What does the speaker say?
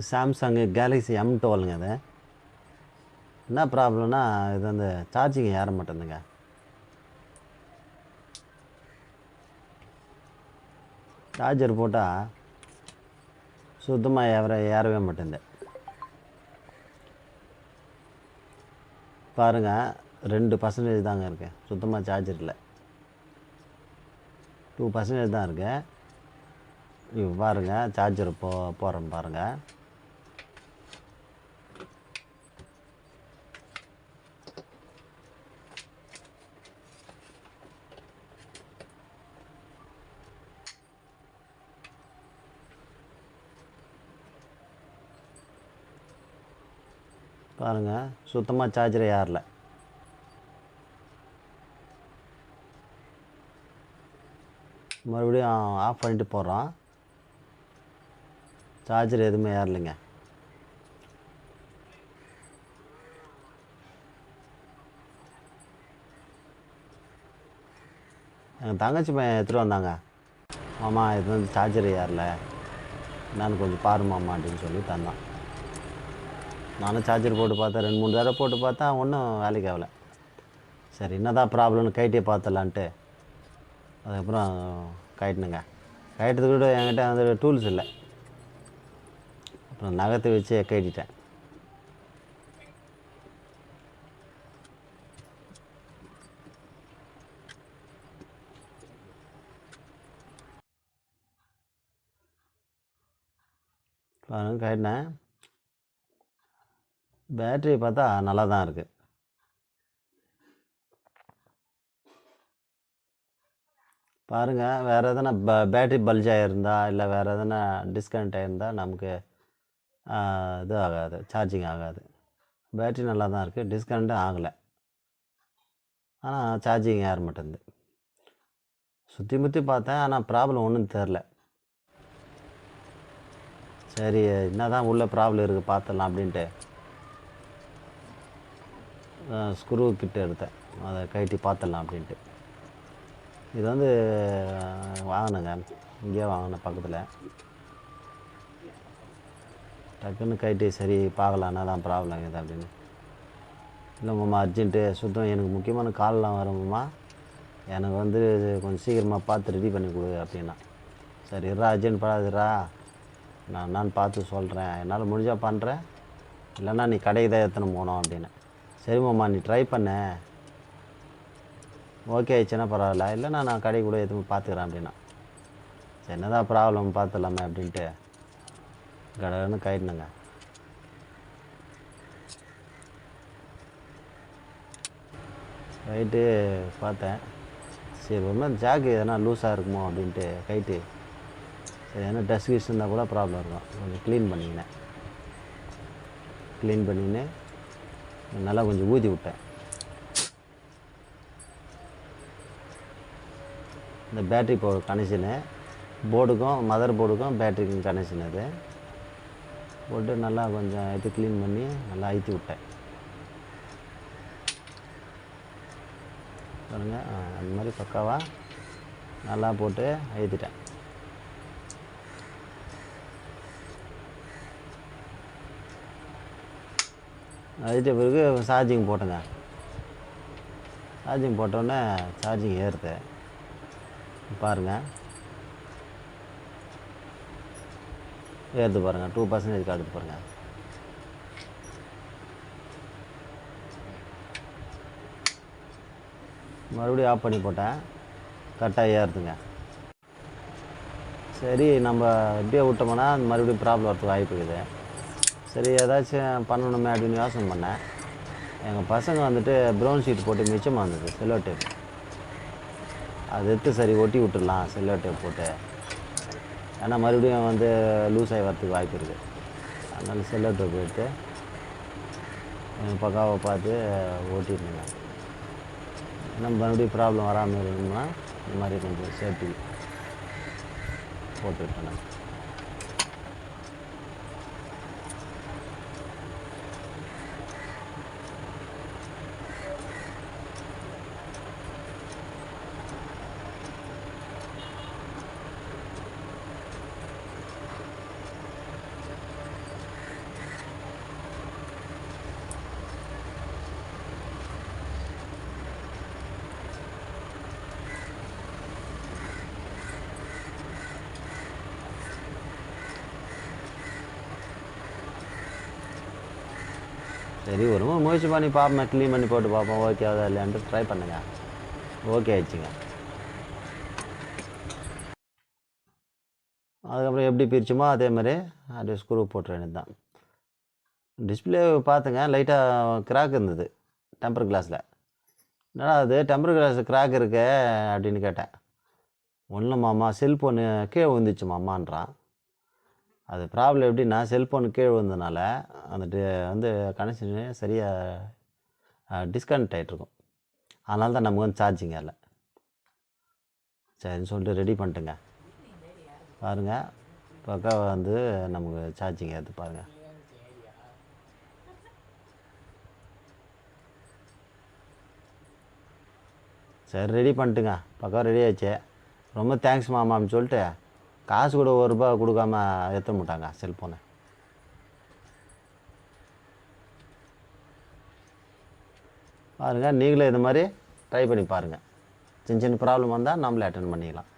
Samsung Galaxy M12ங்க அது. என்ன ப்ராப்ளம்னா இது வந்து சார்ஜிங் ஏற மாட்டேங்குதுங்க. சார்ஜர் போட்டால் சுத்தமாக ஏறவே மாட்டேங்குது. பாருங்கள், 2% தாங்க இருக்குது. சுத்தமாக சார்ஜர் இல்லை, 2% தான் இருக்குது. இப்போ பாருங்கள், சார்ஜர் போடுறேன் பாருங்கள். பாருங்கள், சுத்தமாக சார்ஜர் ஏறல. மறுபடியும் ஆஃப் பண்ணிட்டு போடுறோம், சார்ஜர் எதுவுமே ஏறலைங்க. எங்கள் தங்கச்சி பையன் எடுத்துகிட்டு வந்தாங்க. மாமா இது வந்து சார்ஜர் ஏறல, நான் கொஞ்சம் பாரு மாமா அப்படின்னு சொல்லி தந்தான். நானும் சார்ஜர் போட்டு பார்த்தேன், 2-3 தடவை போட்டு பார்த்தா ஒன்றும் வேலைக்கு ஆகலை. சரி, என்ன தான் ப்ராப்ளம்னு கைட்டே பார்த்துலான்ட்டு அதுக்கப்புறம் கைட்டணுங்க. கைட்டது கூட என்கிட்ட வந்து டூல்ஸ் இல்லை, அப்புறம் நகத்தை வச்சு கைட்டிட்டேன். பாருங்க, கைட்டினேன். பேட்ரி பார்த்தா நல்லா தான் இருக்குது. பாருங்கள், வேறு எதனா பேட்ரி பல்ஜ் ஆகிருந்தா இல்லை வேறு எதனா டிஸ்கனெக்ட் ஆகிருந்தால் நமக்கு இது ஆகாது, சார்ஜிங் ஆகாது. பேட்ரி நல்லா தான் இருக்குது, டிஸ்கனெக்டும் ஆகலை, ஆனால் சார்ஜிங் ஏற மாட்டேங்குது. சுற்றி முற்றி பார்த்தேன், ஆனால் ப்ராப்ளம் ஒன்றும் தெரில. சரி, என்ன தான் உள்ள ப்ராப்ளம் இருக்குது பார்த்துடலாம் அப்படின்ட்டு ஸ்க்ரூ கிட்ட எடுத்தேன், அதை கைட்டி பார்த்துடலாம் அப்படின்ட்டு. இது வந்து வாங்கினேங்க, இங்கேயே வாங்கினேன் பக்கத்தில். டக்குன்னு கைட்டி சரி பார்க்கலாம் என்ன தான் ப்ராப்ளம் இது அப்படின்னு. இல்லை மாமா அர்ஜென்ட்டு, சுத்தம் எனக்கு முக்கியமான கால்லாம் வரும்மா, எனக்கு வந்து கொஞ்சம் சீக்கிரமாக பார்த்து ரெடி பண்ணி கொடு அப்படின்னா. சரி இருறா, அர்ஜென்ட் படாதுரா, நான் பார்த்து சொல்கிறேன், என்னால் முடிஞ்சால் பண்ணுறேன், இல்லைன்னா நீ கடைக்கு தான் எத்தனை போனோம் அப்படின்னு. சரி மாமா நீ ட்ரை பண்ண, ஓகே ஆயிடுச்சுன்னா பரவாயில்ல, இல்லைன்னா நான் கடை கூட எதுவும் பார்த்துக்கிறேன் அப்படின்னா. சரி என்னதான் ப்ராப்ளம் பார்த்துடலாமே அப்படின்ட்டு கடன்னு கைட்டுனுங்க. கைட்டு பார்த்தேன், சரி ஒரு மாதிரி ஜாக்கு எதனா லூஸாக இருக்குமோ அப்படின்ட்டு கைட்டு, சரி எதனா டஸ்ட் கீஸ் இருந்தால் கூட ப்ராப்ளம் இருக்கும், கொஞ்சம் க்ளீன் பண்ணிக்கினேன். க்ளீன் பண்ணின்னு நல்லா கொஞ்சம் ஊற்றி விட்டேன். இந்த பேட்ரி கனெக்ஷனு போர்டுக்கும் மதர் போர்டுக்கும் பேட்ரிக்கும் கனெக்ஷன் அது போட்டு நல்லா கொஞ்சம் இது க்ளீன் பண்ணி நல்லா அழுத்தி விட்டேன். பாருங்கள், அந்த மாதிரி பக்காவாக நல்லா போட்டு அழுத்திட்டேன். அழுத்திய பிறகு சார்ஜிங் போட்டேங்க. சார்ஜிங் போட்டோடனே சார்ஜிங் ஏறுது பாருங்கள், ஏறுது பாருங்கள், 2% காட்டுது பாருங்கள். மறுபடியும் ஆஃப் பண்ணி போட்டேன், கரெக்டாக ஏறுதுங்க. சரி நம்ம எப்படியே விட்டோம்னா மறுபடியும் ப்ராப்ளம் வரதுக்கு வாய்ப்பு இருக்குது. சரி ஏதாச்சும் பண்ணணுமே அப்படின்னு யோசனை பண்ணேன். எங்கள் பசங்க வந்துட்டு ப்ரௌன் ஷீட் போட்டு மிச்சமாக இருந்தது செல்லோ டேப், அது எடுத்து சரி ஒட்டி விட்டுடலாம் செல்லோ டேப் போட்டு, ஏன்னா மறுபடியும் வந்து லூஸ் ஆகி வரத்துக்கு வாய்ப்பு இருக்குது. அதனால் செல்லோ டேப் எடுத்து எங்கள் பக்காவை பார்த்து ஓட்டிடணுங்க. ஏன்னா மறுபடியும் ப்ராப்ளம் வராமல் இருக்கணும்னா இந்த மாதிரி கொஞ்சம் சேஃப்டி போட்டுவிட்டேன் நான். சரி ஒரு முறை முயற்சி பண்ணி பார்ப்போம், க்ளீன் பண்ணி போட்டு பார்ப்போம், ஓகே ஆகுதா இல்லையான்ட்டு ட்ரை பண்ணுங்க. ஓகே ஆயிடுச்சுங்க. அதுக்கப்புறம் எப்படி பிரிச்சோமோ அதே மாதிரி அப்படியே ஸ்க்ரூ போட்டுற வேண்டியது தான். டிஸ்பிளே பார்த்துங்க, லைட்டாக கிராக் இருந்தது டெம்பர் கிளாஸில். என்னடா அது டெம்பர் கிளாஸ் கிராக் இருக்கே அப்படின்னு கேட்டேன். ஒன்றும் மாமா செல்ஃபோனு கீழே விழுந்துச்சு மாமான்றான். அது ப்ராப்ளம் எப்படின்னா, செல்ஃபோனு கீழே விழுந்ததுனால அந்த வந்து கனெக்ஷனு சரியாக டிஸ்கனெக்ட் ஆகிட்ருக்கும். அதனால தான் நமக்கு வந்து சார்ஜிங் இல்லை. சரின்னு சொல்லிட்டு ரெடி பண்ணிட்டுங்க. பாருங்கள், பக்கா வந்து நமக்கு சார்ஜிங் ஏற்று பாருங்கள். சரி ரெடி பண்ணிட்டுங்க, பக்கா ரெடி ஆயிடுச்சு. ரொம்ப தேங்க்ஸ் மாமா அப்படின்னு சொல்லிட்டு காசு கூட ₹1 கொடுக்காம எடுத்து மாட்டாங்க செல்ஃபோனை. பாருங்கள், நீங்களே இது மாதிரி ட்ரை பண்ணி பாருங்கள். சின்ன சின்ன ப்ராப்ளம் வந்தால் நம்மளே அட்டென்ட் பண்ணிக்கலாம்.